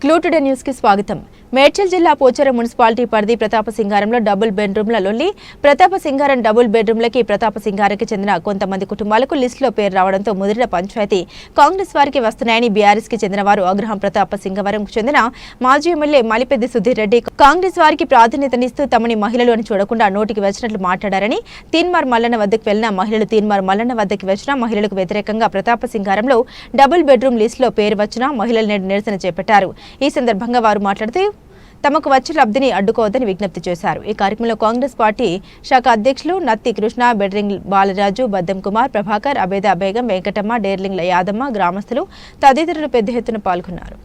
Clue today news కి స్వాగతం. మేడ్చల్ జిల్లా పోచారం మున్సిపాలిటీ పరిధి ప్రతాపసింగారంలో డబుల్ బెడ్రూమ్ల లొల్లి. ప్రతాపసింగారం డబుల్ బెడ్రూమ్లకి ప్రతాపసింగారంకి చెందిన కొంతమంది కుటుంబాలకు లిస్టులో పేరు రావడంతో ముదిరిన పంచాయతీ కాంగ్రెస్ వారికి వస్తున్నాయని బీఆర్ఎస్ కి చెందిన వారు ఆగ్రహం. ప్రతాపసింగవరంకు చెందిన మాజీ ఎమ్మెల్యే మలిపెద్ది సుధీర్ రెడ్డి కాంగ్రెస్ వారికి ప్రాధాన్యతనిస్తూ తమని మహిళలు అని చూడకుండా నోటికి వచ్చినట్లు మాట్లాడారని, తీన్మార్ మల్లన్న వద్దకు వెళ్లిన మహిళలు తీన్మార్ మల్లన్న వద్దకు వచ్చిన మహిళలకు వ్యతిరేకంగా ప్రతాపసింగారంలో డబుల్ బెడ్రూమ్ లిస్టులో పేరు వచ్చిన మహిళలు నేడు నిరసన చేపట్టారు. ఈ సందర్భంగా వారు మాట్లాడుతూ తమకు వచ్చే లబ్ధిని అడ్డుకోవద్దని విజ్ఞప్తి చేశారు. ఈ కార్యక్రమంలో కాంగ్రెస్ పార్టీ శాఖ అధ్యక్షులు నత్తి కృష్ణ, బెడ్రింగ్ బాలరాజు, బద్దం కుమార్, ప్రభాకర్, అబేదా బేగం, వెంకటమ్మ, డేర్లింగ్ల యాదమ్మ, గ్రామస్తులు తదితరులు పెద్ద ఎత్తున పాల్గొన్నారు.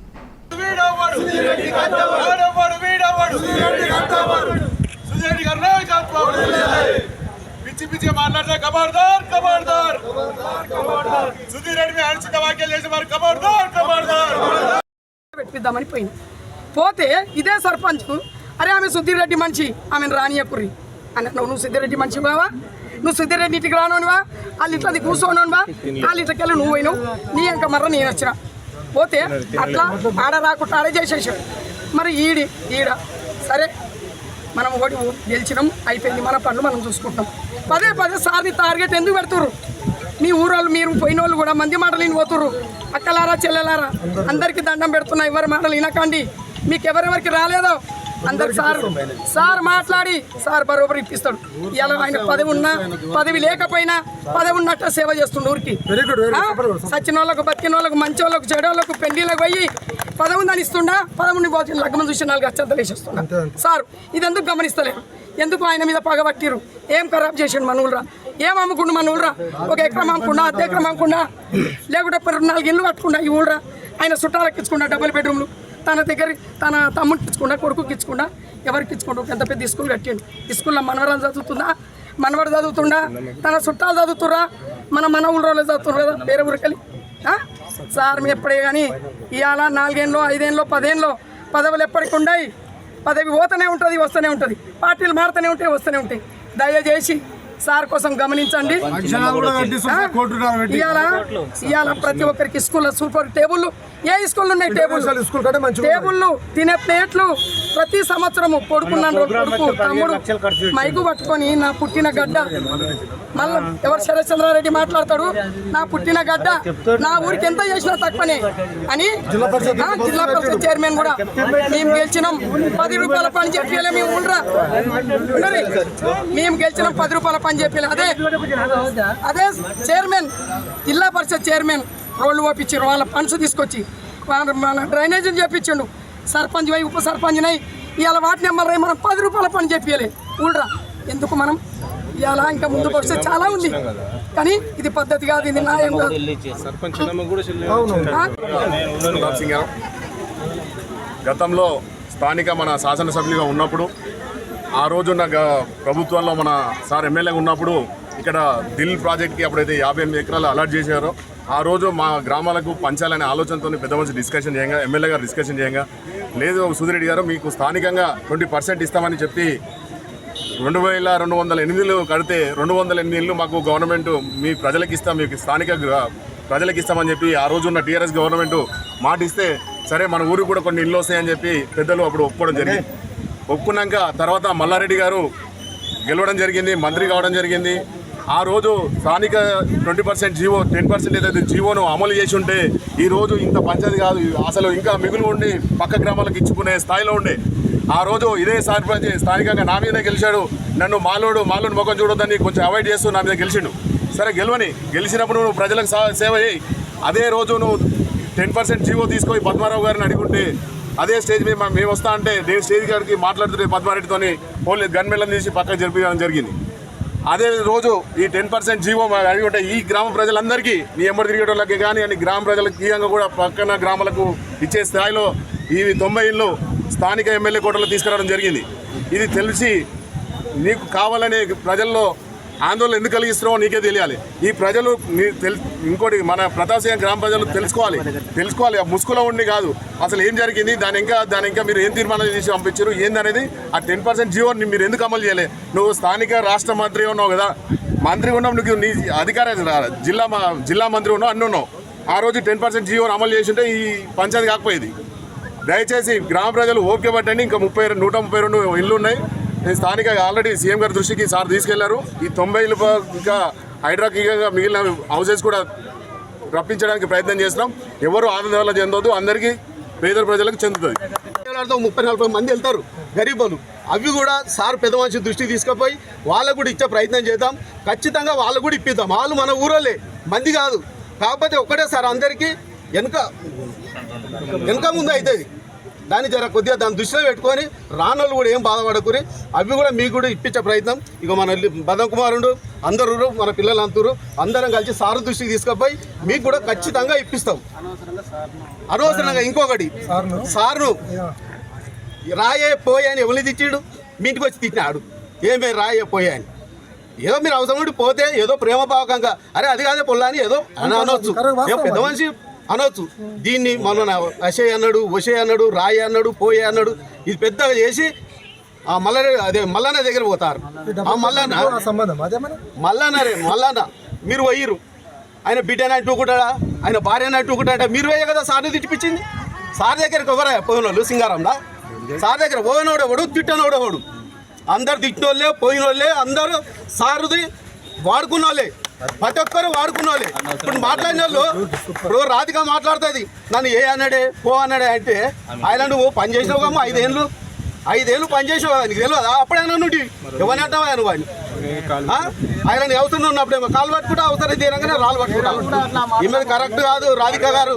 పోతే ఇదే సర్పంచ్ అరే ఆమె సుధీర్ రెడ్డి మనిషి, ఆమెను రానియకుర్రి అని నువ్వు సుధీర్ రెడ్డి మనిషి బావా, నువ్వు సుధీర్ రెడ్డి ఇంటికి రానోనివా, వాళ్ళు ఇట్లా కూర్చోనోనివా, వాళ్ళ ఇంటికెళ్ళి నువ్వు పోయినావు, నీ ఇంకా మర్ర నేను వచ్చిన పోతే అట్లా ఆడ రాకుండా ఆడే చేసేసాడు. మరి ఈడ సరే మనం ఓడి గెలిచినాం, అయిపోయింది, మన పనులు మనం చూసుకుంటాం. పదే సార్ని టార్గెట్ ఎందుకు పెడుతుర్రు? మీ ఊరోళ్ళు మీరు పోయిన వాళ్ళు కూడా మంది మాటలు విని పోతుర్రు. అక్కలారా చెల్లెలారా అందరికీ దండం పెడుతున్నా, ఎవరి మాటలు వినకండి. మీకు ఎవరెవరికి రాలేదో అందరు సార్ మాట్లాడి సార్ బరోబర్ ఇప్పిస్తాడు. ఇలా ఆయన పదవి ఉన్నా పదవి లేకపోయినా పదవి ఉన్నట్టు సేవ చేస్తుండే ఊరికి. సచిన వాళ్ళకు, బతికిన వాళ్ళకు, మంచి వాళ్ళకు, చెడోళ్ళకు, పెళ్లిళ్ళకు పోయి పదవి ఉందని ఇస్తుండా, పదవుని లగ్నం చూసి 4 అక్షంతలు వేసేస్తున్నా. సార్ ఇది ఎందుకు గమనిస్తలేరు? ఎందుకు ఆయన మీద పగబట్టిరు? ఏం ఖరాబ్ చేసిండు మన ఊళ్ళరా? ఏం అమ్ముకుండు మన ఊళ్ళరా? 1 ఎకరం అమ్ముకున్నా, 1 ఎకరం అమ్ముకున్నా, లేకుంటే 4 ఇళ్ళు కట్టుకున్నా ఈ ఊళ్ళరా. ఆయన చుట్టాలకు ఇచ్చుకున్నా డబుల్ బెడ్రూమ్లు, తన దగ్గర తన తమ్ముడికి ఇచ్చుకున్నా, కొడుకుకి ఇచ్చుకున్నా, ఎవరికి ఇచ్చుకుంటూ ఎంత పెద్ద స్కూల్ కట్టిండు. ఈ స్కూల్లో మనవరాలు చదువుతుందా, మనవాడు చదువుతుండా, తన చుట్టాలు చదువుతుర్రా, మన ఊళ్ళో చదువుతున్నారు కదా వేరే ఊరికెళ్ళి. సార్ మీ ఎప్పుడే కానీ ఇవాళ 4 ఏళ్ళు, 5 ఏళ్ళు, 10 ఏళ్ళు పదవులు ఎప్పటికి ఉన్నాయి. పదవి పోతూనే ఉంటుంది, వస్తూనే ఉంటుంది, పార్టీలు మారుతూనే ఉంటాయి, వస్తూనే ఉంటాయి. దయచేసి సార్ కోసం గమనించండి. ఇవాళ ప్రతి ఒక్కరికి స్కూల్లో సూపర్ టేబుల్, ఏ స్కూల్లో ఉన్నాయి టేబుల్లు, తినే ప్లేట్లు ప్రతి సంవత్సరము. కొడుకున్నాను కొడుకు తమ్ముడు మైకు పట్టుకొని నా పుట్టిన గడ్డ, మళ్ళీ ఎవరు శరత్చంద్రారెడ్డి మాట్లాడతాడు, నా పుట్టిన గడ్డ నా ఊరికి ఎంత చేసినా తక్కువనే అని జిల్లా పరిషత్ చైర్మన్ కూడా మేము గెలిచినాం 10 రూపాయల పని చెప్పలే. మేము ఉండరా మేము గెలిచినాం 10 రూపాయల పని చెప్పలే. అదే చైర్మన్, జిల్లా పరిషత్ చైర్మన్ రోడ్లు ఓపించారు, వాళ్ళ ఫండ్స్ తీసుకొచ్చి మన డ్రైనేజీని చేపించండు. సర్పంచ్ వై, ఉప సర్పంచ్ నై ఇవాళ వాటి నెంబర్ మనం 10 రూపాయల పని చెప్పలే. ఊళ్ళరా ఎందుకు మనం ఇవాళ ఇంకా ముందుకు వస్తే చాలా ఉంది, కానీ ఇది పద్ధతి కాదు, ఇది న్యాయం కాదు. గతంలో స్థానిక మన శాసనసభ్యులుగా ఉన్నప్పుడు, ఆ రోజున్న ప్రభుత్వంలో మన సార్ ఎమ్మెల్యేగా ఉన్నప్పుడు ఇక్కడ దిల్ ప్రాజెక్ట్కి అప్పుడైతే 58 ఎకరాలు అలాట్ చేశారో, ఆ రోజు మా గ్రామాలకు పంచాలనే ఆలోచనతో పెద్ద మంచి డిస్కషన్ చేయంగా, ఎమ్మెల్యే గారు డిస్కషన్ చేయంగా, లేదు సుధీర్ రెడ్డి గారు మీకు స్థానికంగా 20% ఇస్తామని చెప్పి 2208 కడితే 208 ఇళ్ళు మాకు గవర్నమెంట్ మీ ప్రజలకు ఇస్తాం, మీకు స్థానిక ప్రజలకు ఇస్తామని చెప్పి ఆ రోజు ఉన్న టీఆర్ఎస్ గవర్నమెంట్ మాట ఇస్తే, సరే మన ఊరికి కూడా కొన్ని ఇళ్ళు వస్తాయని చెప్పి పెద్దలు అప్పుడు ఒప్పుకోవడం జరిగింది. ఒప్పుకున్నాక తర్వాత మల్లారెడ్డి గారు గెలవడం జరిగింది, మంత్రి కావడం జరిగింది. ఆ రోజు స్థానిక 20% జీవో, 10% ఏదైతే జీవోను అమలు చేసి ఉంటే ఈరోజు ఇంత పంచాయతీ కాదు, అసలు ఇంకా మిగులు ఉండి పక్క గ్రామాలకు ఇచ్చుకునే స్థాయిలో ఉండే. ఆ రోజు ఇదే సర్పంచ్ స్థానికంగా నా మీదనే గెలిచాడు, నన్ను మాలోడు ముఖం చూడొద్దని కొంచెం అవాయిడ్ చేస్తూ నా మీద గెలిచిండు. సరే గెలిచినప్పుడు నువ్వు ప్రజలకు సేవ చేయి. అదే రోజు నువ్వు 10% జీవో తీసుకొని పద్మారావు గారిని అడుగుంటే, అదే స్టేజ్ మీద మేము వస్తా అంటే నేను స్టేజ్ గారికి మాట్లాడుతుంటే పద్మారెడ్డితో పోలీస్ గన్మెన్లను తీసి పక్కకు జరిపించడం జరిగింది. అదే రోజు ఈ 10% జీవో అడిగి ఉంటే ఈ గ్రామ ప్రజలందరికీ, నీ ఎంబడి తిరిగేటోళ్ళకి కానీ అని గ్రామ ప్రజలకు తీయంగా కూడా పక్కన గ్రామాలకు ఇచ్చే స్థాయిలో ఈ 90 ఇళ్ళు స్థానిక ఎమ్మెల్యే కోటలో తీసుకురావడం జరిగింది. ఇది తెలిసి నీకు కావాలనే ప్రజల్లో ఆందోళన ఎందుకు కలిగిస్తున్నావో నీకే తెలియాలి. ఈ ప్రజలు ఇంకోటి మన ప్రతాపసింగ గ్రామ ప్రజలు తెలుసుకోవాలి. ఆ ముసుగులో ఉండి కాదు అసలు ఏం జరిగింది, దాని ఇంకా మీరు ఏం తీర్మానం చేసి పంపించారు ఏందనేది. ఆ 10% జీవో మీరు ఎందుకు అమలు చేయలే? నువ్వు స్థానిక రాష్ట్ర మంత్రి ఉన్నావు కదా, మంత్రి ఉన్నావు, నువ్వు నీ అధికార జిల్లా మంత్రి ఉన్నావు, అన్నీ ఉన్నావు. ఆ రోజు 10% జీవోని అమలు చేసి ఉంటే ఈ పంచాయతీ కాకపోయేది. దయచేసి గ్రామ ప్రజలు ఓపిక పట్టండి. ఇంకా 132 ఇళ్ళు ఉన్నాయి. నేను స్థానిక ఆల్రెడీ సీఎం గారి దృష్టికి సార్ తీసుకెళ్లారు. ఈ 90 ఇళ్ళు ఇంకా హైడ్రాకిగా మిగిలిన హౌసెస్ కూడా రప్పించడానికి ప్రయత్నం చేస్తున్నాం. ఎవరు ఆందోళన చెందొద్దు, అందరికీ పేద ప్రజలకు చెందుతుంది. 30-40 మంది వెళ్తారు గరీబులు. అవి కూడా సార్ పెద్ద మనిషి దృష్టికి తీసుకుపోయి వాళ్ళకు కూడా ఇచ్చే ప్రయత్నం చేద్దాం. ఖచ్చితంగా వాళ్ళకు కూడా ఇప్పిద్దాం. వాళ్ళు మన ఊరోళ్ళే, మంది కాదు. కాకపోతే ఒక్కటే సార్, అందరికీ వెనక ముందు అవుతుంది. దాన్ని జర కొద్దిగా దాన్ని దృష్టిలో పెట్టుకొని రానోళ్ళు కూడా ఏం బాధపడకూరి. అవి కూడా మీకు కూడా ఇప్పించే ప్రయత్నం ఇక మన బదం కుమారుడు అందరూ మన పిల్లలందరూ అందరం కలిసి సారు దృష్టికి తీసుకుపోయి మీకు కూడా ఖచ్చితంగా ఇప్పిస్తాం. అనవసరంగా ఇంకొకటి సార్ను రాయే పోయే అని ఎవరిని తిట్టిడు? మీ ఇంటికి వచ్చి తిట్టినాడు. ఏమే రాయే పోయే అని ఏదో మీరు అవసరం ఉండి పోతే ఏదో ప్రేమభావకంగా అరే అది కాదే పొల్లా అని ఏదో అనొచ్చు, పెద్ద మనిషి అనొచ్చు. దీన్ని మన అషే అన్నాడు, ఒషే అన్నాడు, రాయి అన్నాడు, పోయే అన్నాడు. ఇది పెద్దగా చేసి ఆ మల్లన్న దగ్గర పోతారు. ఆ మల్లన్న మీరు పోయిర్రు, ఆయన బిడ్డని అంటుకుంటాడా, ఆయన భార్యని అంటుకుంటాడా? మీరు పోయే కదా సార్ని తిట్టిపించింది. సార్ దగ్గరికి ఎవరా పోయినోళ్ళు? సింగారంలా సార్ దగ్గర పోయినోడెవడు, తిట్టనోడెవడు? అందరు తిట్టినోళ్ళే, పోయినోళ్ళే, అందరూ సారుది వాడుకున్న వాళ్ళే, ప్రతి ఒక్కరు వాడుకున్న వాళ్ళే. ఇప్పుడు మాట్లాడిన వాళ్ళు ఇప్పుడు రాధిక మాట్లాడుతుంది, నన్ను ఏ అన్నాడే పో అన్నాడే అంటే ఆయన నువ్వు పని చేసినావు కమ్మా 5 ఏళ్ళు పని చేసావు కదా, నీకు తెలియదా? అప్పుడైనా నువ్వు ఎవరిని అంటావా నువ్వు అని? ఆయన అవసరం ఉన్నప్పుడేమో కాలు పట్టుకుంటా, అవసరం తీరంగానే రాళ్ళు పట్టుకుంటా. ఈమెది కరెక్ట్ కాదు. రాధిక గారు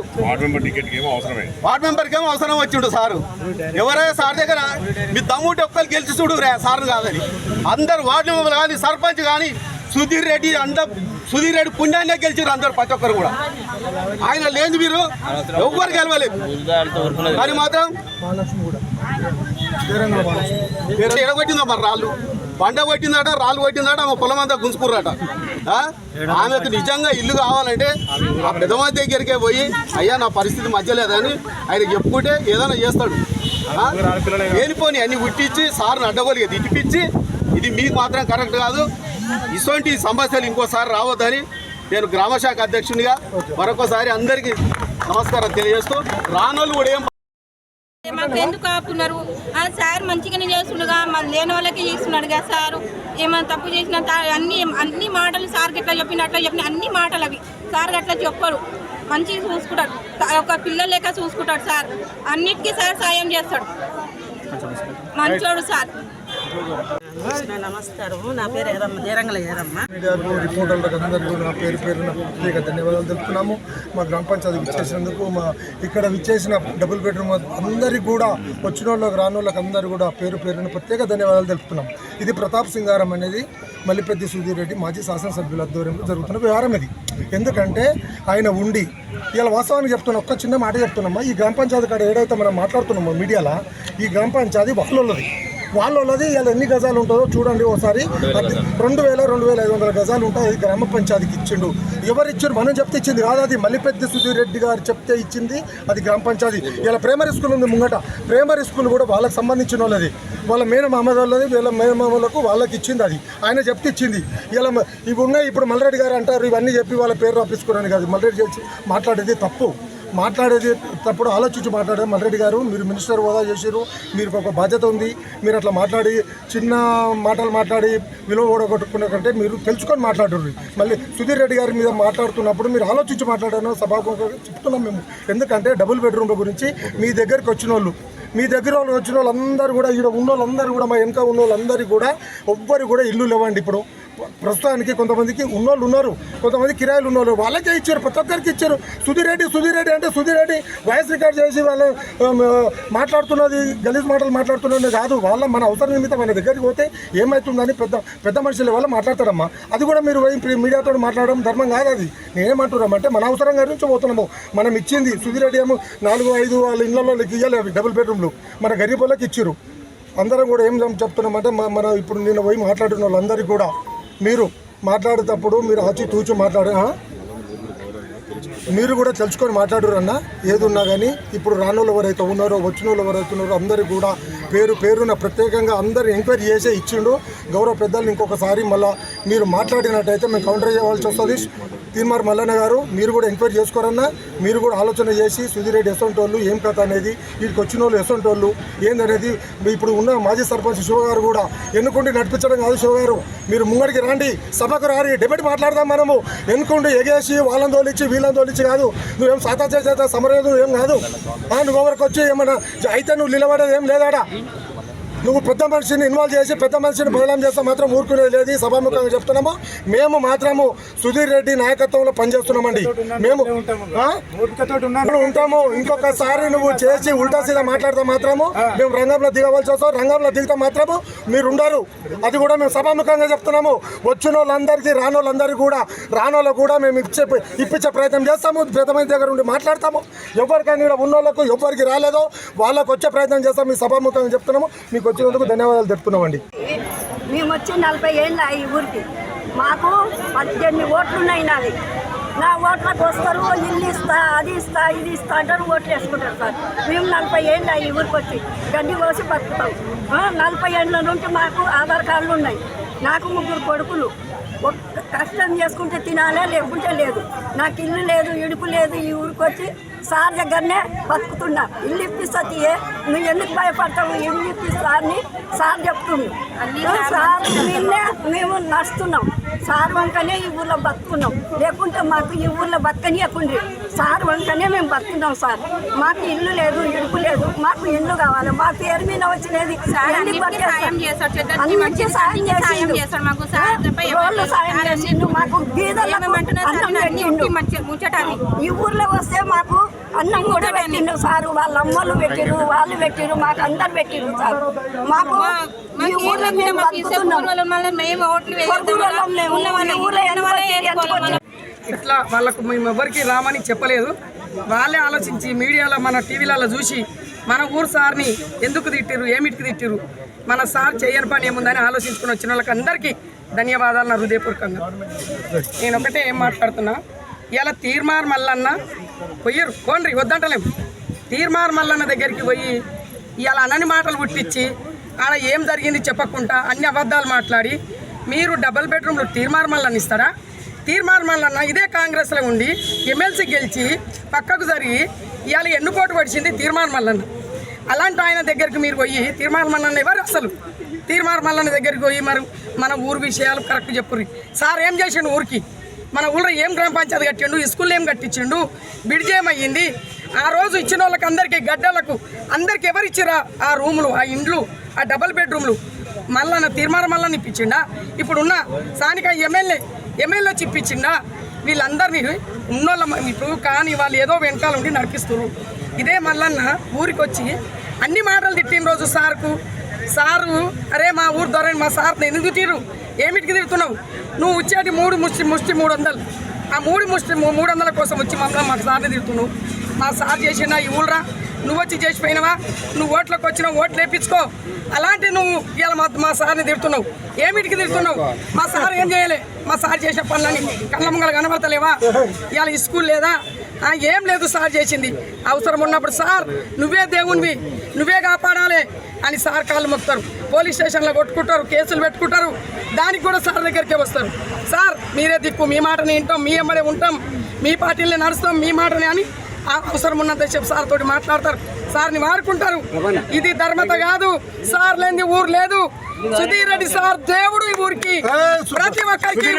వార్డ్ మెంబర్కి ఏమో అవసరం వచ్చిండు సారు. ఎవరైనా సార్ దగ్గర మీ దమ్ముంటే ఒక్కరు గెలిచి చూడు సార్ కాదని. అందరు వార్డు మెంబర్లు కానీ సర్పంచ్ కానీ సుధీర్ రెడ్డి పుణ్యాన్నే గెలిచారు అందరు, ప్రతి ఒక్కరు కూడా. ఆయన లేదు మీరు ఎవ్వరు గెలవలేదు. కానీ మాత్రం ఎడగొట్టిందా మరి రాళ్ళు, పంట కొట్టిందట, రాళ్ళు కొట్టిందట, ఆమె పొలం అంతా గుంజుకుర్రట. ఆమెకు నిజంగా ఇల్లు కావాలంటే ఆ పెద్దమంది దగ్గరికే పోయి అయ్యా నా పరిస్థితి మధ్య లేదని ఆయన చెప్పుకుంటే ఏదైనా చేస్తాడు. లేనిపోని అన్ని ఉట్టించి సార్ని అడ్డగోలిగా తిట్టిపించి ఇది మీకు మాత్రం కరెక్ట్ కాదు. ఇటువంటి సమస్యలు ఇంకోసారి రావద్దని నేను గ్రామశాఖ అధ్యక్షునిగా మరొకసారి అందరికీ నమస్కారం తెలియజేస్తూ రానోళ్ళు కూడా ఏం మాకు ఎందుకు ఆపుతున్నారు? సార్ మంచిగానే చేస్తుండగా మన లేని వాళ్ళకి చేస్తున్నాడుగా సారు. ఏమైనా తప్పు చేసిన అన్ని మాటలు సార్కి ఎట్లా చెప్పిన అట్లా చెప్పిన అన్ని మాటలు అవి సార్కి అట్లా చెప్పరు. మంచిగా చూసుకుంటాడు, ఒక పిల్లలు లెక్క చూసుకుంటాడు సార్. అన్నిటికీ సార్ సాయం చేస్తాడు, మంచోడు సార్. నమస్కారం, నా పేరు ఏరంగల ఏరమ్మ. రిపోర్టర్లకు అందరికీ నా పేరున ప్రత్యేక ధన్యవాదాలు తెలుపుతున్నాము. మా గ్రామ పంచాయతీ విచ్చేసినందుకు, ఇక్కడ విచ్చేసిన డబుల్ బెడ్రూమ్ అందరికీ కూడా, వచ్చిన వాళ్ళకి రాని వాళ్ళకి అందరూ కూడా పేరున ప్రత్యేక ధన్యవాదాలు తెలుపుతున్నాం. ఇది ప్రతాప్ సింగారం అనేది మల్లిపెద్ది సుధీర్ రెడ్డి మాజీ శాసనసభ్యుల ఆధ్వర్యంలో జరుగుతున్న వ్యవహారం ఇది. ఎందుకంటే ఆయన ఉండి ఇలా వాస్తవానికి చెప్తున్నా, ఒక్క చిన్న మాట చెప్తున్నామా, ఈ గ్రామ పంచాయతీ కాడ ఏదైతే మనం మాట్లాడుతున్నామో మీడియాలో, ఈ గ్రామ పంచాయతీ వాళ్ళది ఇలా ఎన్ని గజాలు ఉంటుందో చూడండి ఒకసారి. 2,500 గజాలు ఉంటాయి. అది గ్రామ పంచాయతీకి ఇచ్చిండు. ఎవరు ఇచ్చారు? మనం చెప్తే ఇచ్చింది కాదు, అది మల్లిపెద్ది సుధీర్ రెడ్డి గారు చెప్తే ఇచ్చింది. అది గ్రామ పంచాయతీ. ఇలా ప్రైమరీ స్కూల్ ఉంది ముంగట, ప్రైమరీ స్కూల్ కూడా వాళ్ళకి సంబంధించిన వాళ్ళది, వాళ్ళ మేనమామ వాళ్ళది, వీళ్ళ మేనమామలకు వాళ్ళకి ఇచ్చింది. అది ఆయన చెప్తే ఇచ్చింది. ఇలా ఇవి ఉన్నాయి. ఇప్పుడు మల్రెడ్డి గారు అంటారు ఇవన్నీ చెప్పి వాళ్ళ పేరు రాపించుకోవడానికి కాదు. మల్రెడ్డి మాట్లాడేది తప్పు, తప్పుడు ఆలోచించి మాట్లాడారు. మల్రెడ్డి గారు మీరు మినిస్టర్ హోదా చేసారు, మీరు ఒక బాధ్యత ఉంది. మీరు అట్లా మాట్లాడి చిన్న మాటలు మాట్లాడి విలువ ఓడగొట్టుకునే కంటే మీరు తెలుసుకొని మాట్లాడారు. మళ్ళీ సుధీర్ రెడ్డి గారి మీద మాట్లాడుతున్నప్పుడు మీరు ఆలోచించి మాట్లాడాను సభాముఖంగా చెప్తున్నాం మేము. ఎందుకంటే డబుల్ బెడ్రూమ్ల గురించి మీ దగ్గరికి వచ్చిన వాళ్ళందరూ కూడా, ఇక్కడ ఉన్న వాళ్ళందరూ కూడా, మా వెనక ఉన్న వాళ్ళందరూ కూడా ఎవ్వరు కూడా ఇల్లు లేవండి. ఇప్పుడు ప్రస్తుతానికి కొంతమందికి ఉన్నోళ్ళు ఉన్నారు, కొంతమంది కిరాయిలు ఉన్నోళ్ళు, వాళ్ళకే ఇచ్చారు, ప్రతి ఒక్కరికి ఇచ్చారు. సుధీర్ రెడ్డి అంటే సుధీర్ రెడ్డి వాయిస్ రికార్డ్ చేసి వాళ్ళు మాట్లాడుతున్నది గలీజ్ మాటలు మాట్లాడుతున్నది కాదు. మన అవసరం నిమిత్తం మన దగ్గరికి పోతే ఏమవుతుందని పెద్ద మనుషుల వల్ల మాట్లాడతారమ్మా. అది కూడా మీరు మీడియాతో మాట్లాడడం ధర్మం కాదు. అది నేనేమంటున్నామంటే మన అవసరం గురించి పోతున్నాము. మనం ఇచ్చింది సుధీర్ రెడ్డి ఏమో 4-5 వాళ్ళ ఇళ్లలో ఇవ్వాలి డబుల్ బెడ్రూమ్లు, మన గరీబ్ వాళ్ళకి ఇచ్చారు. అందరం కూడా ఏం చెప్తున్నామంటే మన ఇప్పుడు నిన్న పోయి మాట్లాడిన వాళ్ళందరికీ కూడా మీరు మాట్లాడేటప్పుడు మీరు ఆచితూచి మీరు కూడా తెలుసుకొని మాట్లాడరు అన్న. ఏది ఉన్నా కానీ ఇప్పుడు రానోళ్ళు ఎవరైతే ఉన్నారో, వచ్చిన వాళ్ళు ఎవరైతే ఉన్నారో అందరూ కూడా పేరు పేరున ప్రత్యేకంగా అందరు ఎంక్వైరీ చేసే ఇచ్చిండు. గౌరవ పెద్దలు ఇంకొకసారి మళ్ళీ మీరు మాట్లాడినట్టయితే మేము కౌంటర్ చేయవలసి వస్తుంది. తీన్మార్ మల్లన్న గారు మీరు కూడా ఎంక్వైరీ చేసుకోరన్నా, మీరు కూడా ఆలోచన చేసి సుధీర్ రెడ్డి ఎసొంటి వాళ్ళు ఏం కథ అనేది, వీటికి వచ్చిన వాళ్ళు ఎసొంటి వాళ్ళు ఏందనేది ఇప్పుడు ఉన్న మాజీ సర్పంచ్ శివ గారు కూడా ఎన్నుకుండి నడిపించడం కాదు. శివ గారు మీరు ముంగడికి రండి, సభకు రారి, డిబేట్ మాట్లాడదాం. మనము ఎన్నుకుండి ఎగేసి వాళ్ళని తోలిచ్చి వీళ్ళని తోలిచ్చి కాదు. నువ్వేం సాతా చేత సమరయోధుడు ఏం కాదు. నువ్వు ఎవరికి వచ్చి ఏమన్నా అయితే నువ్వు నిలబడేది ఏం లేదాడా. నువ్వు పెద్ద మనిషిని ఇన్వాల్వ్ చేసి పెద్ద మనిషిని బదలాం చేస్తే మాత్రం ఊరుకునేది లేదు. సభాముఖంగా చెప్తున్నాము. మేము మాత్రము సుధీర్ రెడ్డి నాయకత్వంలో పనిచేస్తున్నామండి. మేము ఉంటాము. ఇంకొకసారి నువ్వు చేసి ఉల్టా సీదా మాట్లాడితే మాత్రము మేము రంగంలో దిగవలసి వస్తాం. రంగంలో దిగితే మాత్రము మీరు ఉండరు. అది కూడా మేము సభాముఖంగా చెప్తున్నాము. వచ్చిన వాళ్ళందరికీ రానోళ్ళందరికీ కూడా మేము ఇప్పించే ప్రయత్నం చేస్తాము. పెద్దమంది దగ్గర ఉండి మాట్లాడతాము. ఎవరికైనా ఉన్నోళ్ళకు ఎవరికి రాలేదో వాళ్ళకు వచ్చే ప్రయత్నం చేస్తాం. మీ సభాముఖంగా చెప్తున్నాము. మీకు వచ్చినందుకు ధన్యవాదాలు తెలుపుతున్నామండి. మేము వచ్చి 40 ఏళ్ళ ఈ ఊరికి. మాకు 18 ఓట్లు ఉన్నాయి. నాది నా ఓట్లకు వస్తారు, ఇల్లు ఇస్తా, అది ఇస్తా, ఇది ఇస్తా అంటారు, ఓట్లు వేసుకుంటారు సార్. మేము 40 ఏళ్ళ ఈ ఊరికి వచ్చి గడ్డి కోసి బతుకుతాం. 40 ఏళ్ళ నుండి మాకు ఆధార్ కార్డులు ఉన్నాయి. నాకు 3 కొడుకులు. కష్టం చేసుకుంటే తినాలే, లేకుంటే లేదు. నాకు ఇల్లు లేదు, ఇడుపు లేదు. ఈ ఊరికి వచ్చి సార్ దగ్గరనే బతుకుతున్నా. ఇల్లు ఇప్పిస్తా తీయే, నువ్వు ఎందుకు భయపడతావు, ఇల్లు ఇప్పిస్తా అని సార్ చెప్తుంది. సార్ నిన్నే మేము నడుస్తున్నాం. సార్ వంకనే ఈ ఊర్లో బతుకున్నాం. లేకుంటే మాకు ఈ ఊర్లో బతకనియకుండ్రి. సార్ వంకనే మేము బతుకున్నాం సార్. మాకు ఇల్లు లేదు, ఇడుపు లేదు. మాకు ఇల్లు కావాలి. మా పేరు మీద వచ్చినది అన్నింటి సాయం చేసిండు. మాకు ఈ ఊర్లో వస్తే మాకు అన్నం కూడా పెట్టిండు సారు. వాళ్ళ అమ్మలు పెట్టిరు, వాళ్ళు పెట్టిరు, మాకు అందరు పెట్టిరు సార్. మాకు ఈ ఊర్లో ఇట్లా వాళ్ళకు మేము ఎవరికి రామని చెప్పలేదు. వాళ్ళే ఆలోచించి మీడియాలో మన టీవీలలో చూసి మన ఊరు సార్ని ఎందుకు తిట్టిరు, ఏమిటికి తిట్టిరు, మన సార్ చేయని పని ఏముందని ఆలోచించుకుని వచ్చిన వాళ్ళకి అందరికీ ధన్యవాదాలు నా హృదయపూర్వకంగా. నేను ఒకటే ఏం మాట్లాడుతున్నా, ఇలా తీర్మార్ మల్లన్న పోయారు కోండ్రి వద్దంటలేము. తీర్మార్ మల్లన్న దగ్గరికి పోయి ఇలా అనని మాటలు పుట్టించి ఆడ ఏం జరిగింది చెప్పకుండా అన్ని అబద్ధాలు మాట్లాడి మీరు డబుల్ బెడ్రూమ్లు తీర్మార్ మల్లన్న ఇస్తారా? తీర్మార్ మల్లన్న ఇదే కాంగ్రెస్లో ఉండి ఎమ్మెల్సీ గెలిచి పక్కకు జరిగి ఇవాళ ఎన్నుకోటు పడిచింది తీర్మార్ మల్లన్న. అలాంటి ఆయన దగ్గరికి మీరు పోయి తీర్మార్ మల్లన్న ఎవరు అసలు? తీర్మార్ మల్లన్న దగ్గరికి పోయి మరి మన ఊరు విషయాలు కరెక్ట్ చెప్పుర్రి. సార్ ఏం చేసిండు ఊరికి? మన ఊళ్ళో ఏం గ్రామ పంచాయతీ కట్టిండు, స్కూల్ ఏం కట్టించిండు, బ్రిడ్జ్ ఏమయ్యింది? ఆ రోజు ఇచ్చిన వాళ్ళకి అందరికీ గడ్డలకు అందరికి ఎవరు ఇచ్చిరా ఆ రూములు, ఆ ఇండ్లు, ఆ డబుల్ బెడ్రూమ్లు? మల్లన్న తీర్మార్ మల్లన్న ఇప్పించిండా? ఇప్పుడున్న స్థానిక ఎమ్మెల్యే ఇప్పించిండా? వీళ్ళందరినీ ఉన్నోళ్ళ ఇప్పుడు కానీ వాళ్ళు ఏదో వెనకాల ఉండి నడిపిస్తున్నారు. ఇదే మల్లన్న ఊరికి వచ్చి అన్ని మాటలు తిట్టిన రోజు సారు అరే మా ఊరు దొరని మా సార్ని ఎందుకు తిట్టిరు, ఏమిటికి తిడుతున్నావు? నువ్వు వచ్చేటి ముష్టి 300, ఆ 300 కోసం వచ్చి మమ్మల్ని మా సార్ని తిడుతున్నావు. మా సార్ చేసినా ఈ ఊళ్ళరా, నువ్వు వచ్చి చేసిపోయినావా? నువ్వు ఓట్లకు వచ్చినావు, ఓట్లు వేయించుకో. అలాంటి నువ్వు ఇలా మా సార్ని తిడుతున్నావు. ఏమిటికి తిడుతున్నావు? మా సార్ ఏం చేయలే. మా సార్ చేసిన పనులని కళ్ళ ముంగలు కనబడతలేవా? ఇవాళ ఈ స్కూల్ లేదా? ఏం లేదు సార్ చేసింది. అవసరం ఉన్నప్పుడు సార్ నువ్వే దేవునివి, నువ్వే కాపాడాలి అని సార్ కాళ్ళు మొక్కుతారు. పోలీస్ స్టేషన్లో కొట్టుకుంటారు, కేసులు పెట్టుకుంటారు. దానికి కూడా సార్ దగ్గరికే వస్తారు. సార్ మీరే దిక్కు, మీ మాటని వింటాం, మీ ఎమ్మడే ఉంటాం, మీ పార్టీలనే నడుస్తాం, మీ మాటని అని అవసరం ఉన్నంత చెప్పి సార్ తోటి మాట్లాడతారు. సార్ని వాడుకుంటారు. ఇది ధర్మత కాదు. సార్ లేని ఊరు లేదు. సుధీర్ రెడ్డి సార్ దేవుడు ఈ ఊరికి. ప్రతి ఒక్కరికి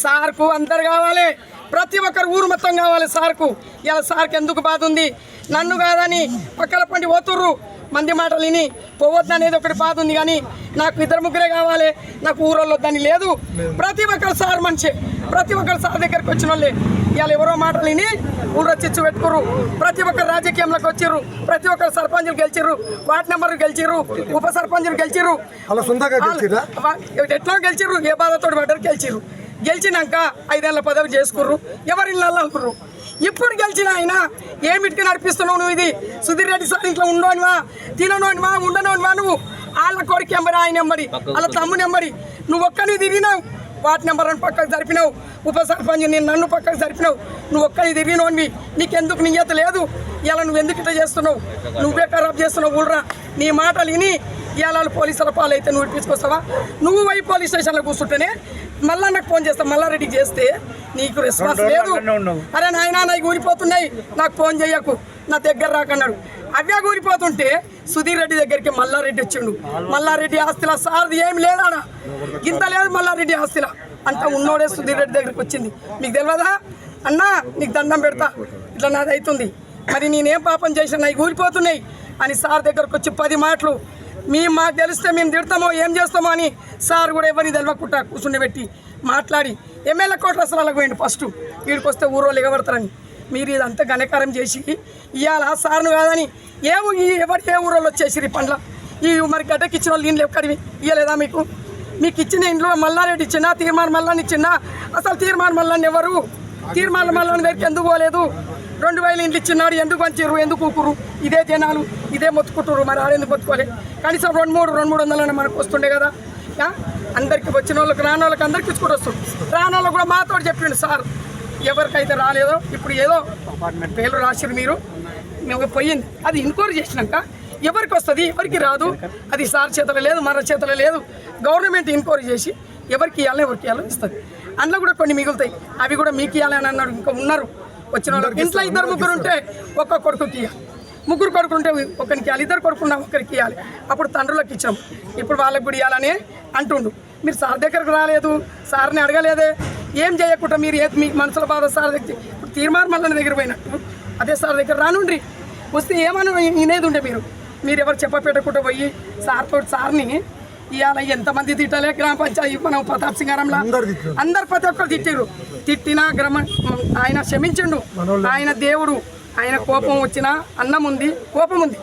సార్కు అందరు కావాలి. ప్రతి ఒక్కరు ఊరు మొత్తం కావాలి సార్కు. ఇలా సార్కి ఎందుకు బాధ ఉంది? నన్ను కాదని పక్కల పండి పోతుర్రు, మంది మాటలు విని పోవద్దు అనేది ఒకటి బాధ ఉంది. కానీ నాకు 2-3 కావాలి, నాకు ఊరోళ్ళు వద్దని లేదు. ప్రతి ఒక్కరు సార్ మంచి, ప్రతి ఒక్కరు సార్ దగ్గరికి వచ్చిన వాళ్ళే. ఇవాళ ఎవరో మాటలు విని ఊళ్ళో చిచ్చు పెట్టుకుర్రు. ప్రతి ఒక్కరు రాజకీయంలోకి వచ్చిర్రు. ప్రతి ఒక్కరు సర్పంచులు గెలిచిర్రు, వార్డు మెంబర్లు గెలిచిర్రు, ఉప సర్పంచులు గెలిచిర్రు. ఎట్లా గెలిచిర్రు? ఏ బాధతో పడ్డారు, గెలిచిర్రు. గెలిచినాక 5 ఏళ్ళ పదవి చేసుకుర్రు, ఎవరి ఇళ్ళల్లో అనుకుర్రు. ఇప్పుడు గెలిచిన ఆయన ఏమిటికి నడిపిస్తున్నావు నువ్వు? ఇది సుధీర్ రెడ్డి సార్ ఇంట్లో ఉండోనివా, తిననోనివా, ఉండనోనివా? నువ్వు వాళ్ళ కొడుకు ఎంబడి, ఆయన ఎంబడి, వాళ్ళ తమ్ముని ఎంబడి నువ్వు ఒక్కని తిరిగినావు. వార్డు నెంబర్ 1 పక్కకు జరిపినావు, ఉప సర్పంచ్ నేను నన్ను పక్కకు జరిపినావు, నువ్వు ఒక్కని తిరిగినోనివి, నీకెందుకు నియత లేదు, ఇలా నువ్వు ఎందుకు ఇట్లా చేస్తున్నావు, నువ్వే ఖరాబ్ చేస్తున్నావు ఊళ్ళరా, నీ మాటలు విని ఇవాళ పోలీసుల పాలైతే నువ్వు ఇప్పించుకొస్తావా? నువ్వు పోయి పోలీస్ స్టేషన్లో కూర్చుంటేనే మళ్ళా నాకు ఫోన్ చేస్తావు, మల్లారెడ్డికి చేస్తే నీకు రెస్పాన్స్ లేదు. అరే నాయనా నాకు ఊరిపోతున్నాయి, నాకు ఫోన్ చేయకు, నా దగ్గర రాకన్నాడు. అవే ఊరిపోతుంటే సుధీర్ రెడ్డి దగ్గరికి మల్లారెడ్డి వచ్చిండు. మల్లారెడ్డి ఆస్తిలా సార్ది ఏం లేదాడా, ఇంత లేదు మల్లారెడ్డి ఆస్తిలా, అంత ఉన్నోడే సుధీర్ రెడ్డి దగ్గరికి వచ్చింది. మీకు తెలియదా అన్నా, నీకు దండం పెడతా, ఇట్లా నాది అవుతుంది, మరి నేనేం పాపం చేసినా నాకు ఊరిపోతున్నాయి అని సార్ దగ్గరకు వచ్చి 10 మాటలు మాకు తెలిస్తే మేము తిడతామో ఏం చేస్తామో అని సార్ కూడా ఎవరిని తెలియకుండా కూర్చుండబెట్టి మాట్లాడి ఎమ్మెల్యే కోట్ల అసలు పోయిండు. ఫస్ట్ వీడికి వస్తే ఊరోళ్ళు ఎగబడతారని మీరు ఇదంతా ఘనకారం చేసి ఇవాళ సార్ను కాదని ఎవరు ఏ ఊరోళ్ళు వచ్చేసి ఈ పండ్ల ఈ మరి గడ్డకి ఇచ్చిన వాళ్ళు ఇండ్లు ఎక్కడివి ఇవ్వలేదా మీకు? మీకు ఇచ్చిన ఇంట్లో మల్లారెడ్డి ఇచ్చినా తీర్మానం మల్లాన్ని ఇచ్చినా? అసలు తీర్మానం మల్లాన్ని ఎవరు? తీర్మానం మల్లాన్ని దగ్గరికి ఎందుకు పోలేదు? 2000 ఇండ్లు ఇచ్చినాడు, ఎందుకు వంచారు, ఎందుకు ఊకురు? ఇదే జనాలు ఇదే మొత్తుకుంటారు, మరి ఆడెందుకు మొత్తుకోలేదు? కనీసం 200-300 మనకు వస్తుండే కదా. అందరికి వచ్చిన వాళ్ళకి రాని వాళ్ళకి అందరికి ఇచ్చుకుంటూ వస్తుంది. రాని వాళ్ళకి కూడా మాతో చెప్పిండు సార్, ఎవరికైతే రాలేదో ఇప్పుడు ఏదో పేర్లు రాసిరు మీరు పోయింది, అది ఎంక్వైరీ చేసినాక ఎవరికి వస్తుంది ఎవరికి రాదు అది సార్ చేతలో లేదు, మన చేతలో లేదు. గవర్నమెంట్ ఎంక్వైరీ చేసి ఎవరికి ఇవ్వాలో ఎవరికి ఇవ్వాలో ఇస్తుంది. అందులో కూడా కొన్ని మిగులుతాయి, అవి కూడా మీకు ఇవ్వాలని అన్నాడు. ఇంకా ఉన్నారు వచ్చిన వాళ్ళకి, ఇంట్లో 2-3 ఉంటే ఒక్క కొడుకుకి ఇవ్వాలి, 3 కొడుకులు ఉంటే ఒకరికి ఇవ్వాలి, 2 కొడుకున్నా ఒకరికి ఇవ్వాలి. అప్పుడు తండ్రులకు ఇచ్చాం, ఇప్పుడు వాళ్ళకి కూడా ఇవ్వాలని అంటుండు. మీరు సార్ దగ్గరకు రాలేదు, సార్ని అడగలేదే, ఏం చేయకుండా మీరు మీ మనసుల బాధ సార్ దగ్గర ఇప్పుడు తీర్మానం మళ్ళీ దగ్గర పోయినట్టు అదే సార్ దగ్గర రానుండ్రి, వస్తే ఏమన్నా వినేది ఉండే మీరు ఎవరు చెప్పపెట్టకుండా పోయి సార్ని ఇవాళ ఎంతమంది తిట్టలే గ్రామ పంచాయతీ మనం ప్రతాప్ సింగారంలో అందరు ప్రతి ఒక్కరు తిట్టినా ఆయన క్షమించిండు, ఆయన దేవుడు, ఆయన కోపం వచ్చినా అన్నం ఉంది కోపం ఉంది.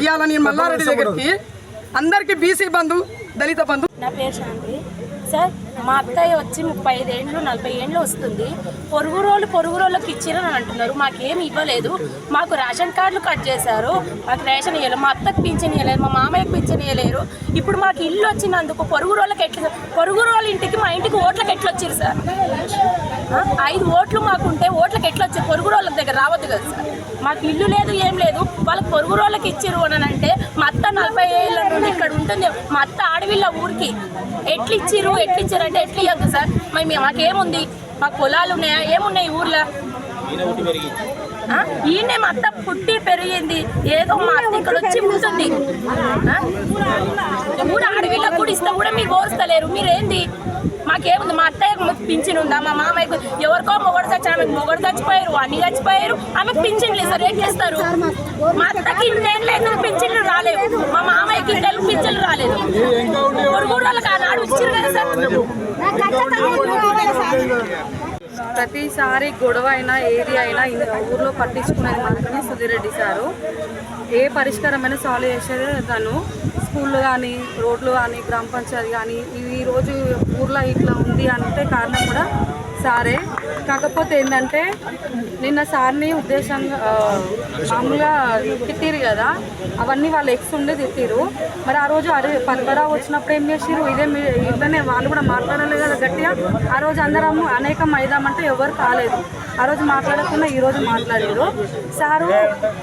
ఇవాళ నేను మల్లారెడ్డి దగ్గరికి అందరికీ బీసీ బంధు దళిత బంధు. నా పేరు శాంతి సార్. మా అత్తయ్య వచ్చి 35 ఏళ్ళు 40 ఏళ్ళు వస్తుంది. పొరుగురోళ్ళకి ఇచ్చిరని అంటున్నారు, మాకేమి ఇవ్వలేదు. మాకు రేషన్ కార్డులు కట్ చేశారు, మాకు రేషన్ ఇవ్వలేదు, మా అత్తకు పింఛన్ ఇవ్వలేదు, మా మామయ్యకు పింఛన్ ఇవ్వలేరు. ఇప్పుడు మాకు ఇల్లు వచ్చినందుకు పొరుగురోళ్ళ ఇంటికి మా ఇంటికి ఓట్లకి ఎట్లా వచ్చారు సార్? 5 ఓట్లు మాకుంటే ఓట్లకి ఎట్లా వచ్చారు? పొరుగురోళ్ళ దగ్గర రావద్దు కదా సార్. మాకు ఇల్లు లేదు ఏం లేదు, వాళ్ళకి పొరుగురోళ్ళకి ఇచ్చారు అని అంటే మా అత్త 40 ఏళ్ళ నుండి ఇక్కడ ఉంటుంది, మా అత్త ఆడవిళ్ళ ఊరికి ఎట్లా ఇచ్చారు అంటే ఎట్లా ఇవ్వద్దు సార్. మాకేముంది, మాకు పొలాలు ఉన్నాయా ఏమున్నాయి ఊర్లో? ఈయనే మా అత్త పుట్టి పెరిగింది, ఏదో మా అత్త ఇక్కడ వచ్చి ఉంటుంది. ఊరు ఆడవిళ్ళకు కూడా ఇస్తా కూడా మీరు ఓర్స్తలేరు, మీరేంది? మాకేముంది, మా అత్తయ్యకు పింఛన్ ఉందా, మా మామయ్యకు ఎవరికో మొగడు చచ్చి ఆమెకు మొగడు చచ్చిపోయారు, అన్ని చచ్చిపోయారు, ఆమెకు పింఛన్లు ఇస్తారు, ఏం చేస్తారు? మా అత్తకి ఇన్నేళ్ళు పింఛన్లు రాలేవు, మా మామయ్యకి ఇన్నేళ్ళు పింఛన్లు రాలేదు. పొరుగుళ్ళకి ఆనాడు ఇచ్చారు కదా సార్. ప్రతిసారి గొడవ అయినా ఏది అయినా ఊర్లో పట్టించుకునేది మాత్రమే సుధీర్ రెడ్డి సారు. ఏ పరిష్కారమైనా సాల్వ్ చేసేది తను. స్కూళ్ళు కానీ రోడ్లు కానీ గ్రామ పంచాయతీ కానీ ఈరోజు ఊర్లో ఇట్లా ఉంది అంటే కారణం కూడా సారే. కాకపోతే ఏంటంటే నిన్న సార్ని ఉద్దేశంగా మామూలుగా తిట్టిరు కదా, అవన్నీ వాళ్ళు ఎక్స్ ఉండి తిట్టిరు. మరి ఆ రోజు పద్మరావు వచ్చినప్పుడు ఏం చేసిరు? ఇట్లనే వాళ్ళు కూడా మాట్లాడలేదు కదా గట్టిగా. ఆ రోజు అందరం అనేకం అయిదామంటే ఎవరు కాలేదు. ఆ రోజు మాట్లాడకుండా ఈరోజు మాట్లాడారు. సారు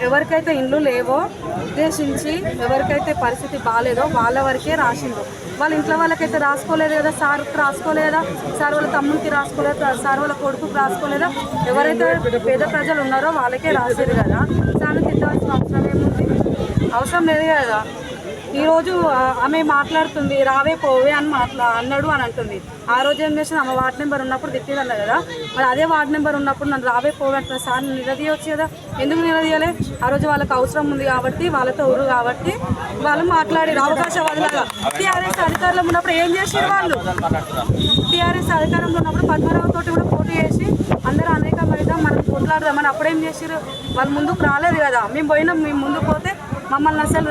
ఎవరికైతే ఇండ్లు లేవో ఉద్దేశించి ఎవరికైతే పరిస్థితి బాగాలేదో వాళ్ళ వరకే రాసిండ్రు. వాళ్ళ ఇంట్లో వాళ్ళకైతే రాసుకోలేదు కదా, సార్కి రాసుకోలేదా, సార్ వాళ్ళ తమ్ముడికి రాసుకోలేదు, సార్ వాళ్ళ కొడుకుకి రాసుకోలేదా, ఎవరైతే పేద ప్రజలు ఉన్నారో వాళ్ళకే రాసేది కదా. సార్ని తిట్టాల్సిన అవసరం ఏముంది? అవసరం లేదు కదా. ఈరోజు ఆమె మాట్లాడుతుంది రావే పోవే అని అన్నాడు అని అంటుంది. ఆ రోజు ఏం చేసింది? ఆమె వార్డు నెంబర్ ఉన్నప్పుడు తిట్టిదన్న కదా, మరి అదే వార్డు నెంబర్ ఉన్నప్పుడు నన్ను రావే పోవే అంటున్నా. సార్ని నిలదీయవచ్చు కదా, ఎందుకు నిలదీయలే? ఆ రోజు వాళ్ళకి అవసరం ఉంది కాబట్టి, వాళ్ళతో ఊరు కాబట్టి వాళ్ళు మాట్లాడారు అవకాశవాదులుగా. టీఆర్ఎస్ అధికారంలో ఉన్నప్పుడు ఏం చేసారు వాళ్ళు? టీఆర్ఎస్ అధికారంలో ఉన్నప్పుడు పద్మరావుతో కూడా పోటీ చేసి అందరూ అనేక అయితే మనం కొట్లాడదామని అప్పుడేం చేసారు? వాళ్ళు ముందుకు రాలేదు కదా. మేము పోయినాం, మేము ముందుకు పోతే మమ్మల్ని అసలు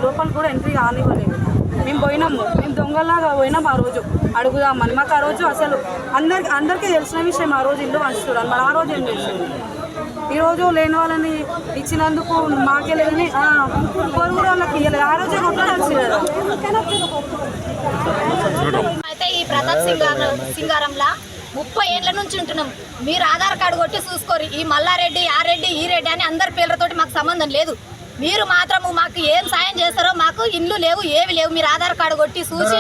లోపల కూడా ఎంట్రీ కానివ్వలేదు. మేము పోయినాము, మేము దొంగలాగా పోయినాం ఆ రోజు అడుగుదామని. మాకు ఆ రోజు అసలు అందరికీ తెలిసిన విషయం ఆ రోజు ఇల్లు పంచుతున్నారు. మరి ఆ రోజు ఏం చేసారు? ఈరోజు లేని వాళ్ళని ఇచ్చినందుకు మాకే లేదని పొరుగు వాళ్ళకి ఇవ్వలేదు. ఆ రోజే కొట్లాడాల్సి కదా. మేమైతే ఈ ప్రతాప్ సింగారంలా 30 ఏళ్ల నుంచి ఉంటున్నాం. మీరు ఆధార్ కార్డు కొట్టి చూసుకోరు. ఈ మల్లారెడ్డి ఆ రెడ్డి ఈ రెడ్డి అని అందరి పేర్లతోటి మాకు సంబంధం లేదు. మీరు మాత్రము మాకు ఏం సాయం చేస్తారో మాకు ఇల్లు లేవు ఏవి లేవు. మీరు ఆధార్ కార్డు కొట్టి చూసి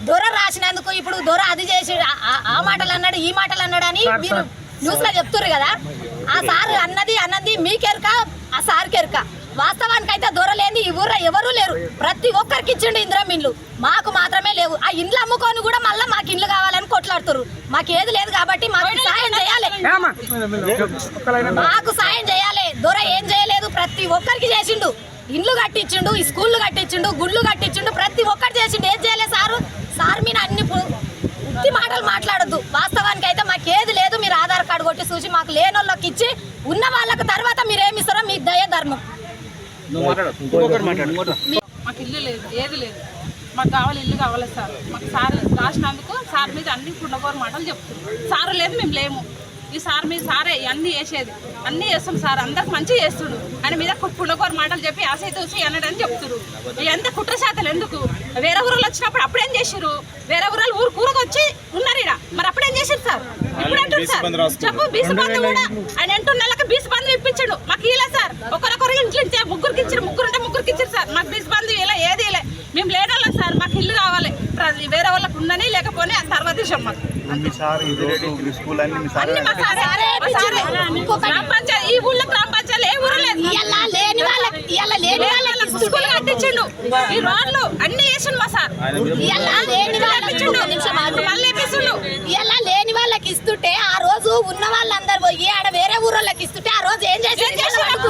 దొర రాసినందుకు ఇప్పుడు దొర అది చేసి ఆ మాటలు అన్నాడు ఈ మాటలు అన్నాడు అని మీరు న్యూస్ లో చెప్తున్నారు కదా. ఆ సార్ అన్నది మీకెరక ఆ సార్ కెరక. వాస్తవానికి అయితే దొరలేని ఈ ఊర్లో ఎవరూ లేరు. ప్రతి ఒక్కరికి ఇచ్చిండు ఇందిరం ఇండ్లు, మాకు మాత్రమే లేవు. ఆ ఇండ్లు అమ్ముకొని కూడా మళ్ళీ మాకు ఇండ్లు కావాలని కొట్లాడుతారు. మాకు ఏది లేదు కాబట్టి మాకు సాయం చేయాలి, మాకు సాయం చేయాలి. దొర ఏం చేయలేదు, ప్రతి ఒక్కరికి చేసిండు. ఇండ్లు కట్టించిండు, ఈ స్కూళ్ళు కట్టించిండు, గుళ్ళు కట్టించిండు, ప్రతి ఒక్కటి చేసిండు. ఏం చేయలేదు సార్ మీద అన్ని ఉత్తి మాటలు మాట్లాడొద్దు. వాస్తవానికి అయితే మాకు ఏది లేదు. మీరు ఆధార్ కార్డు కొట్టి చూసి మాకు లేని వాళ్ళకి ఇచ్చి ఉన్న వాళ్ళకి తర్వాత మీరు ఏమి ఇస్తారో మీకు దయ ధర్మం. మాకు ఇల్లు లేదు, ఏది లేదు. మాకు కావాలి, ఇల్లు కావాలి సార్. మాకు సార్ రాసినందుకు సార్ మీద అన్ని పుండకోరు మాటలు చెప్తున్నారు. సార్ లేదు మేము లేము. ఈ సార్ మీద సారే అన్నీ చేసేది, అన్నీ చేస్తుంది సార్. అందరికి మంచిగా చేస్తుడు. ఆయన మీద పుండకోరు మాటలు చెప్పి ఆశ తోసి అనడని చెప్తున్నారు. ఎంత కుట్రశాతలు ఎందుకు? వేరే ఊరు వచ్చినప్పుడు అప్పుడేం చేసారు? వేరే ఊరు ఊరు కూరకు వచ్చి ఉన్నారు ఇక్కడ, మరి అప్పుడేం చేశారు సార్? ఇప్పుడు అంటారు సార్ చెప్పు బీసీ బంధు కూడా ఆయన 8 నెలలకు బీసీ బంధు ఇప్పించాడు. మాకు ఇలా సార్ ఒకరొకరు ఇంట్లో ముగ్గురికి ఇచ్చారు, ముగ్గురుంటే ఇచ్చారు సార్. మాకు బీసీ బంధు ఇలా ఏది ఇలా మేము లేనోళ్ళం సార్. మాకు ఇల్లు కావాలి, వేరే వాళ్ళకి ఉందని లేకపోతే తర్వాత విషయం మాకు ఈ ఊళ్ళో గ్రామ పంచాయతీ ఏ ఊరు లేదు. స్కూల్ కట్టించిండు, ఈ రోడ్లు అన్ని వేసిండు మా సార్. మళ్ళీ లేని వాళ్ళకి ఇస్తుంటే ఆ రోజు ఉన్న వాళ్ళందరూ పోయి ఆడ వేరే ఊరోళ్ళకి ఇస్తుంటే ఆ రోజు ఏం చేశారు?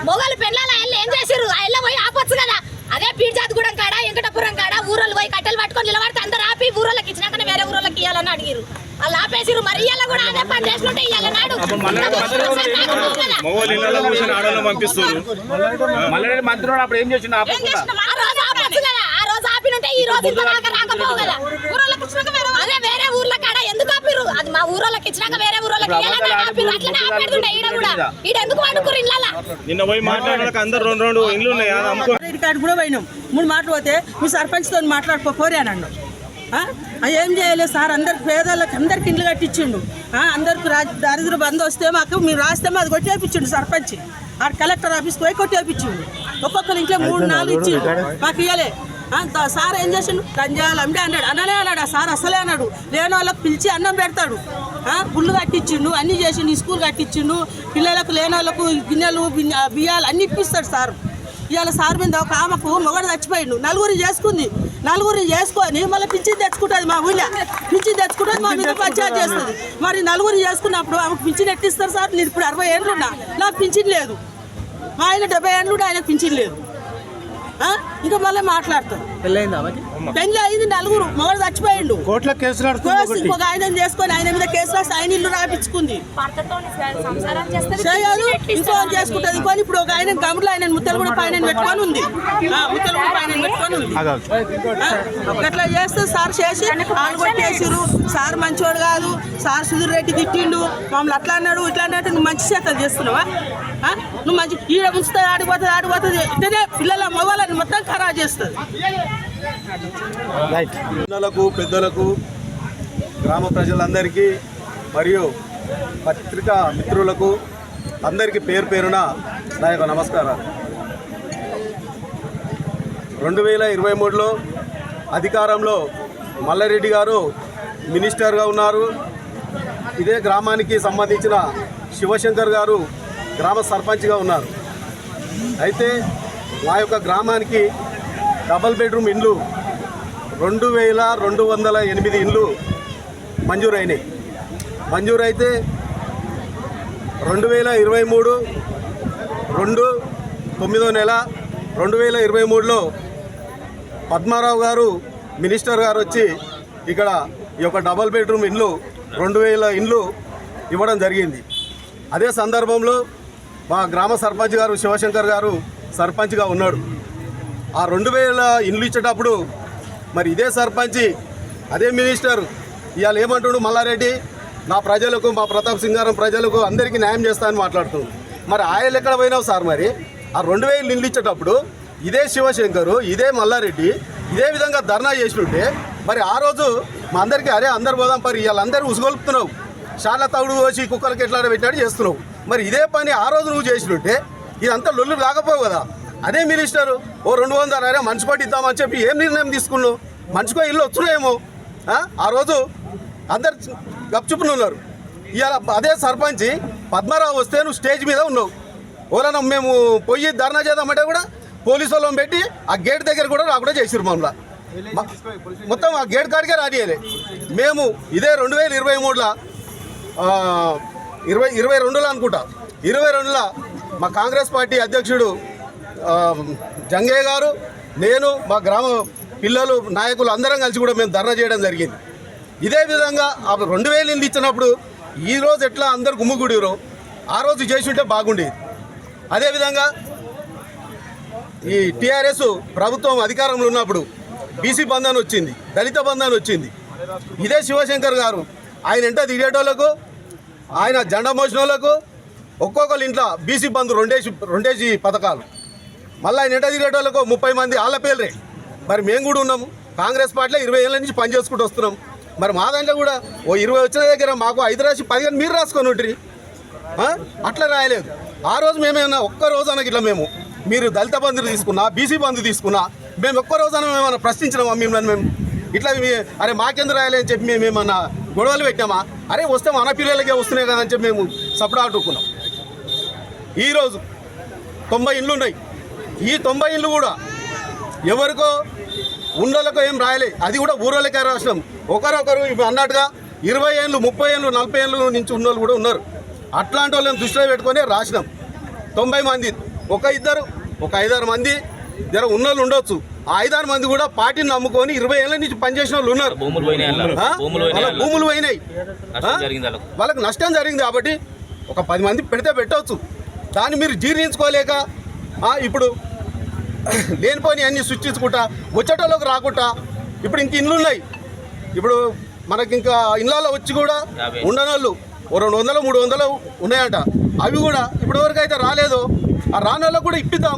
మొగలు పెళ్ళాల ఏం చేశారు? ఆయన పోయి ఆపొచ్చు కదా. అదే పీర్జాతిగూడెం కాడ వెంకటపురం కాడ ఊరోళ్ళు పోయి కట్టెలు పట్టుకొని నిలబడితే అందరు ఆపి ఊరోళ్ళకి ఇచ్చినాకనే వేరే ఊరోళ్ళకి ఇవ్వాలని అడిగారు. వాళ్ళు ఆపేసిరు. మరి ఇవాళ కూడా అదే పని చేసుకుంటే ఇవాళ నాడు ఆ రోజు ఆపినుంటే ఈ రోజు రాకపోవు కదా. ఊరోళ్ళకి ఇచ్చినాక అదే వేరే ఊర్ల కాడ ఎందుకు ఆపిరు? అది మా ఊరోళ్ళకి ఇచ్చినాక వేరే ఊరోళ్ళకి ఆపిరు. అట్లనే ఆపేడుతుండే ఈడ కూడా. ఈడ ఎందుకు పడుకురు ఇళ్ళ? నిన్న పోయి మాట్లాడక అందరు 2 ఇండ్లు ఉన్నాయి. క్రెడిట్ కార్డు కూడా పోయినాం. 3 మాటలు పోతే మీ సర్పంచ్తో మాట్లాడుకోపోరే అని అన్నాడు. ఏం చేయలేదు సార్. అందరికి పేదలకు అందరికి ఇండ్లు కట్టించిండు. అందరికి దారిద్ర బంధు వస్తే మాకు మీరు రాస్తే అది కొట్టేపించిండు సర్పంచ్. ఆ కలెక్టర్ ఆఫీస్కి పోయి కొట్టేపించిండు. ఒక్కొక్కరు ఇంట్లో 3-4 ఇచ్చిండు. మాకు ఇవ్వలే. సార్ ఏం చేసిండు? గంజాలు అమ్మే అన్నాడు. అన్నాడు ఆ సార్ అసలే అన్నాడు. లేని వాళ్ళకి పిలిచి అన్నం పెడతాడు. గుళ్ళు కట్టించిండు, అన్నీ చేసిండు, స్కూల్ కట్టించిండు. పిల్లలకు లేని వాళ్ళకు గిన్నెలు బియ్యాలు అన్నీ ఇప్పిస్తాడు సార్. ఇవాళ సార్ మీద ఒక ఆమెకు మొగడు చచ్చిపోయిండు. 4 చేసుకుంది. 4 చేసుకొని మళ్ళీ పింఛన్ తెచ్చుకుంటుంది. మా ఊళ్ళో పింఛన్ తెచ్చుకుంటుంది, మా మీద పంచాయతీ చేస్తుంది. మరి 4 చేసుకున్నప్పుడు ఆమెకు పింఛన్ ఎట్టిస్తారు సార్? నేను ఇప్పుడు 60 ఏళ్ళు ఉన్నా, నాకు పింఛన్ లేదు. మా ఆయన 70 ఏళ్ళు ఉంటే ఆయనకు పింఛన్ లేదు. ఇంకా మళ్ళీ మాట్లాడతారు. పెళ్ళి అయింది. 4 మొగడు చచ్చిపోయిండు. కోర్టులో కేసులు ఇంకొక ఆయన చేసుకొని ఆయన మీద కేసు రాసి ఆయన ఇల్లు రాపించుకుంది. చేయదు, ఇంకో చేసుకుంటుంది. ఇంకొని ఇప్పుడు ఒక ఆయన గమ్ములో ఆయన ముత్తలు కూడా పైన పెట్టుకొని ఉంది. అట్లా చేస్తే సార్ చేసి వాళ్ళు కొట్టేసారు. సార్ మంచోడు కాదు, సార్ సుధీర్ రెడ్డి తిట్టిండు మమ్మల్ని. అట్లా అన్నాడు ఇట్లా అన్నట్టు నువ్వు మంచి చేతలు చేస్తున్నావా? నువ్వు మంచి ఈడ ఉంచుతుంది, ఆడిపోతుంది. ఇట్లనే పిల్లల మొబైల్ మొత్తం ఖరాబ్ చేస్తుంది. పిల్లలకు, పెద్దలకు, గ్రామ ప్రజలందరికీ మరియు పత్రికా మిత్రులకు అందరికీ పేరున నా యొక్క నమస్కారాలు. 2023లో అధికారంలో మల్లారెడ్డి గారు మినిస్టర్గా ఉన్నారు. ఇదే గ్రామానికి సంబంధించిన శివశంకర్ గారు గ్రామ సర్పంచ్గా ఉన్నారు. అయితే మా యొక్క గ్రామానికి డబల్ బెడ్రూమ్ ఇండ్లు 2208 ఇండ్లు మంజూరైనాయి. మంజూరైతే 2023 9వ నెల 2023లో పద్మారావు గారు మినిస్టర్ గారు వచ్చి ఇక్కడ ఈ యొక్క డబల్ బెడ్రూమ్ ఇండ్లు 2000 ఇండ్లు ఇవ్వడం జరిగింది. అదే సందర్భంలో మా గ్రామ సర్పంచ్ గారు శివశంకర్ గారు సర్పంచ్గా ఉన్నాడు. ఆ 2000 ఇండ్లు ఇచ్చేటప్పుడు మరి ఇదే సర్పంచ్ అదే మినిస్టర్ ఇవాళ ఏమంటుడు? మల్లారెడ్డి నా ప్రజలకు, మా ప్రతాప్ సింగారం ప్రజలకు అందరికీ న్యాయం చేస్తానని మాట్లాడుతుంది. మరి ఆయన ఎక్కడ పోయినావు సార్? మరి ఆ 2000 ఇండ్లు ఇచ్చేటప్పుడు ఇదే శివశంకరు, ఇదే మల్లారెడ్డి ఇదే విధంగా ధర్నా చేస్తుంటే మరి ఆ రోజు మా అందరికీ అరే అందరు పోదాం పరి వాళ్ళందరూ ఉసుగొలుపుతున్నావు, చాలా తవుడు పోసి కుక్కలకి ఎట్లా పెట్టినట్టు చేస్తున్నావు. మరి ఇదే పని ఆ రోజు నువ్వు చేసినట్టే ఇదంతా లొల్లు రాకపోవు కదా. అదే మినిస్టరు ఓ 200 అరే మనిషి పట్టిద్దామని చెప్పి ఏం నిర్ణయం తీసుకున్నావు? మనిషికో ఇల్లు వచ్చునేమో. ఆ రోజు అందరు గప్చుప్పులు ఉన్నారు. ఇవాళ అదే సర్పంచ్ పద్మారావు వస్తే నువ్వు స్టేజ్ మీద ఉన్నావు. ఎవరైనా మేము పోయి ధర్నా చేద్దామంటే కూడా పోలీసు వాళ్ళని పెట్టి ఆ గేట్ దగ్గర కూడా రాకుండా చేసిరు మమ్మల్ని. మొత్తం ఆ గేట్ కాడికే రానియలే. మేము ఇదే 2023లో 22లో అనుకుంటా 22లో మా కాంగ్రెస్ పార్టీ అధ్యక్షుడు జంగయ్య గారు, నేను, మా గ్రామ పిల్లలు, నాయకులు అందరం కలిసి కూడా మేము ధర్నా చేయడం జరిగింది. ఇదే విధంగా 2000 ఇల్లు ఇచ్చినప్పుడు ఈరోజు ఎట్లా అందరు గుమ్ముగుడిరో ఆ రోజు చేసి ఉంటే బాగుండేది. అదేవిధంగా ఈ టీఆర్ఎస్ ప్రభుత్వం అధికారంలో ఉన్నప్పుడు బీసీ బంధన్ వచ్చింది, దళిత బంధన్ వచ్చింది. ఇదే శివశంకర్ గారు ఆయన ఎంట తిరిగేటోళ్లకు, ఆయన జెండా మోసిన వాళ్ళకు ఒక్కొక్కరు ఇంట్లో బీసీ బంధు రెండేసి పథకాలు. మళ్ళీ ఆయన ఎంట తిరిగేటోళ్లకు 30 మంది వాళ్ళ పేర్లే. మరి మేము కూడా ఉన్నాము. కాంగ్రెస్ పార్టీలో 20 ఏళ్ళ నుంచి పనిచేసుకుంటూ వస్తున్నాం. మరి మా దాంట్లో కూడా ఓ 20 వచ్చిన దగ్గర మాకు 5 రాసి 15 మీరు రాసుకొని ఉంటుంది. అట్లా రాయలేదు. ఆ రోజు మేమేమన్నా ఒక్క రోజు అనకి ఇట్లా మీరు దళిత బంధు తీసుకున్నా, బీసీ బంధు తీసుకున్నా మేము ఒక్క రోజున మేమన్నా ప్రశ్నించినామా? మేము ఇట్లా అరే మాకెందుకు రాయాలి అని చెప్పి మేమేమన్నా గొడవలు పెట్టామా? అరే వస్తే మన పిల్లలకే వస్తున్నాయి కదా అని చెప్పి మేము సపోర్ట్ ఆడుకున్నాం. ఈరోజు 90 ఇండ్లు ఉన్నాయి. ఈ 90 ఇండ్లు కూడా ఎవరికో ఉండోళ్ళకో ఏం రాయలే, అది కూడా ఊరోళ్ళకే రాసినాం. ఒకరొకరు అన్నట్టుగా 20 ఏళ్ళు 30 ఏళ్ళు 40 ఏళ్ళు నుంచి ఉన్నోళ్ళు కూడా ఉన్నారు. అట్లాంటి వాళ్ళని దృష్టిలో పెట్టుకొని రాసినాం. 90 మంది ఒక 5-6 మంది జర ఉన్నోళ్ళు ఉండొచ్చు. ఆ 5-6 మంది కూడా పార్టీని నమ్ముకొని 20 ఏళ్ళ నుంచి పనిచేసిన వాళ్ళు ఉన్నారు. భూములు పోయినాయి, వాళ్ళకి నష్టం జరిగింది. కాబట్టి ఒక 10 మంది పెడితే పెట్టవచ్చు. దాన్ని మీరు జీర్ణించుకోలేక ఇప్పుడు లేనిపోయి అన్ని సృష్టించుకుంటా వచ్చేటోళ్ళకి రాకుండా ఇప్పుడు ఇంక ఇండ్లు ఉన్నాయి. ఇప్పుడు మనకి ఇంకా ఇళ్ళలో వచ్చి కూడా ఉండనోళ్ళు 200 300 ఉన్నాయంట. అవి కూడా ఇప్పుడు వరకైతే రాలేదో ఆ రానోళ్ళకు కూడా ఇప్పిద్దాం.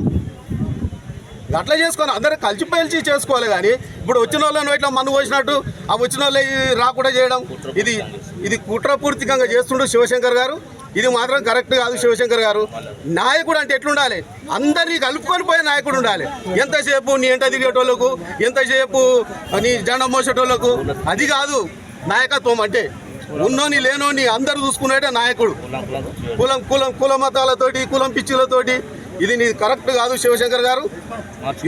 అట్లా చేసుకొని అందరూ కలిసిపోయి చేసుకోవాలి. కానీ ఇప్పుడు వచ్చిన వాళ్ళని ఇట్లా మన్ను పోసినట్టు ఆ వచ్చిన వాళ్ళు రాకుండా చేయడం ఇది కుట్రపూర్తికంగా చేస్తుండు శివశంకర్ గారు. ఇది మాత్రం కరెక్ట్ కాదు. శివశంకర్ గారు నాయకుడు అంటే ఎట్లుండాలి? అందరినీ కలుపుకొని పోయే నాయకుడు ఉండాలి. ఎంతసేపు నీ ఎంట తిరిగేటోళ్ళకు, ఎంతసేపు నీ జెండా మోసేటోళ్ళకు అది కాదు నాయకత్వం అంటే. ఉన్నోని లేనోని అందరూ చూసుకునేటే నాయకుడు. కుల మతాలతోటి, కులం పిచ్చిలతోటి ఇది నీ కరెక్ట్ కాదు శివశంకర్ గారు.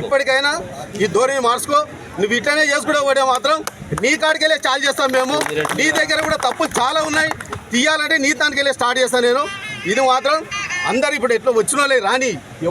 ఇప్పటికైనా ఈ ధోరణి మార్చుకో. నువ్వు ఇట్లనే చేసుకుంటే పోతే మాత్రం నీ కాడికెళ్ళే చాలు చేస్తాం మేము. నీ దగ్గర కూడా తప్పులు చాలా ఉన్నాయి. తీయాలంటే నీ తానికెళ్ళే స్టార్ట్ చేస్తాను నేను. ఇది మాత్రం అందరు ఇప్పుడు ఎట్లా వచ్చిన వాళ్ళే రాని